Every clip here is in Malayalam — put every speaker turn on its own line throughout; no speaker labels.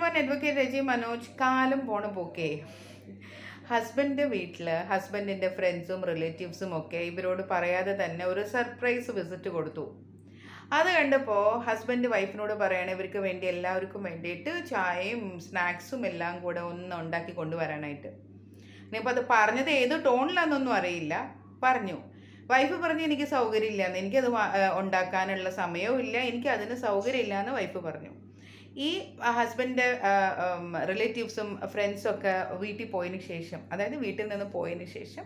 എവരിവൺ, അഡ്വക്കേറ്റ് രജി മനോജ്. കാലം പോണ പോക്കേ ഹസ്ബൻഡിൻ്റെ വീട്ടിൽ ഹസ്ബൻഡിൻ്റെ ഫ്രണ്ട്സും റിലേറ്റീവ്സും ഒക്കെ ഇവരോട് പറയാതെ തന്നെ ഒരു സർപ്രൈസ് വിസിറ്റ് കൊടുത്തു. അത് കണ്ടപ്പോൾ ഹസ്ബൻഡ് വൈഫിനോട് പറയണേ ഇവർക്ക് വേണ്ടി എല്ലാവർക്കും വേണ്ടിയിട്ട് ചായയും സ്നാക്സും എല്ലാം കൂടെ ഒന്ന് ഉണ്ടാക്കി കൊണ്ടുവരാനായിട്ട്. ഇനിയിപ്പോൾ അത് പറഞ്ഞത് ഏത് ടോണിലാണെന്നൊന്നും അറിയില്ല. പറഞ്ഞു. വൈഫ് പറഞ്ഞു എനിക്ക് സൗകര്യമില്ല എന്ന്, എനിക്കത് ഉണ്ടാക്കാനുള്ള സമയവും ഇല്ല, എനിക്ക് അതിന് സൗകര്യമില്ല എന്ന് വൈഫ് പറഞ്ഞു. ഈ ഹസ്ബൻഡ് റിലേറ്റീവ്സും ഫ്രണ്ട്സൊക്കെ വീട്ടിൽ പോയതിന് ശേഷം, അതായത് വീട്ടിൽ നിന്ന് പോയതിന് ശേഷം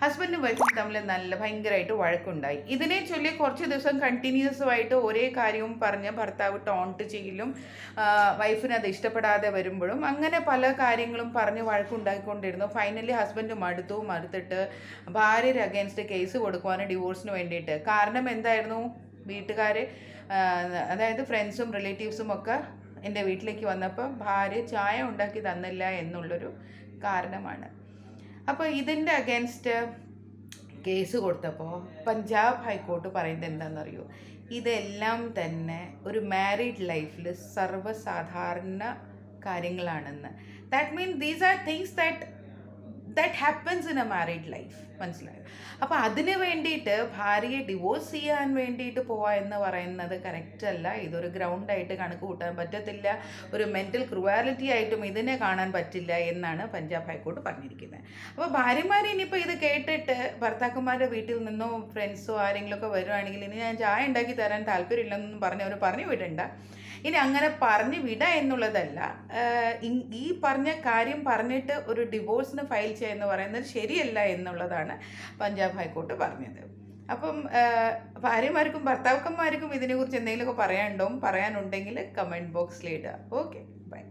ഹസ്ബൻഡും വൈഫും തമ്മിൽ ഭയങ്കരമായിട്ട് വഴക്കുണ്ടായി. ഇതിനെ ചൊല്ലി കുറച്ച് ദിവസം കണ്ടിന്യൂസ് ആയിട്ട് ഒരേ കാര്യവും പറഞ്ഞ് ഭർത്താവ് ടോണ്ട് ചെയ്യലും വൈഫിന് അത് ഇഷ്ടപ്പെടാതെ വരുമ്പോഴും അങ്ങനെ പല കാര്യങ്ങളും പറഞ്ഞ് വഴക്കുണ്ടാക്കിക്കൊണ്ടിരുന്നു. ഫൈനലി ഹസ്ബൻഡ് മടുത്തിട്ട് ഭാര്യയുടെ അഗേൻസ്റ്റ് കേസ് കൊടുക്കുവാനും ഡിവോഴ്സിന് വേണ്ടിയിട്ട്. കാരണം എന്തായിരുന്നു? വീട്ടുകാർ, അതായത് ഫ്രണ്ട്സും റിലേറ്റീവ്സും ഒക്കെ എൻ്റെ വീട്ടിലേക്ക് വന്നപ്പോൾ ഭാര്യ ചായ ഉണ്ടാക്കി തന്നില്ല എന്നുള്ളൊരു കാരണമാണ്. അപ്പോൾ ഇതിൻ്റെ അഗേൻസ്റ്റ് കേസ് കൊടുത്തപ്പോൾ പഞ്ചാബ് ഹൈക്കോർട്ട് പറയുന്നത് എന്താണെന്നറിയോ? ഇതെല്ലാം തന്നെ ഒരു മാരീഡ് ലൈഫിൽ സർവ്വസാധാരണ കാര്യങ്ങളാണെന്ന്. That mean these are things that happens in a married life. മനസ്സിലായോ? അപ്പോൾ അതിന് വേണ്ടിയിട്ട് ഭാര്യയെ ഡിവോഴ്സ് ചെയ്യാൻ വേണ്ടിയിട്ട് പോവുക എന്ന് പറയുന്നത് കറക്റ്റ് അല്ല. ഇതൊരു ഗ്രൗണ്ടായിട്ട് കണക്ക് കൂട്ടാൻ പറ്റത്തില്ല. ഒരു മെൻ്റൽ ക്രുവാലിറ്റി ആയിട്ടും ഇതിനെ കാണാൻ പറ്റില്ല എന്നാണ് പഞ്ചാബ് ഹൈക്കോർട്ട് പറഞ്ഞിരിക്കുന്നത്. അപ്പോൾ ഭാര്യമാർ ഇനിയിപ്പോൾ ഇത് കേട്ടിട്ട് ഭർത്താക്കന്മാരുടെ വീട്ടിൽ നിന്നോ ഫ്രണ്ട്സോ ആരെങ്കിലുമൊക്കെ വരുവാണെങ്കിൽ ഇനി ഞാൻ ചായ ഉണ്ടാക്കി തരാൻ താല്പര്യമില്ലെന്നൊന്നും പറഞ്ഞ് അവർ പറഞ്ഞു വിടണ്ട. ഇനി അങ്ങനെ പറഞ്ഞു വിടുക എന്നുള്ളതല്ല, ഈ പറഞ്ഞ കാര്യം പറഞ്ഞിട്ട് ഒരു ഡിവോഴ്സിന് ഫയൽ ചെയ്യുക എന്ന് പറയുന്നത് ശരിയല്ല എന്നുള്ളതാണ് പഞ്ചാബ് ഹൈക്കോർട്ട് പറഞ്ഞത്. അപ്പം ഭാര്യമാർക്കും ഭർത്താക്കന്മാർക്കും ഇതിനെക്കുറിച്ച് എന്തെങ്കിലുമൊക്കെ പറയാനുണ്ടെങ്കിൽ കമൻറ്റ് ബോക്സിൽ ഇടുക. Okay, by.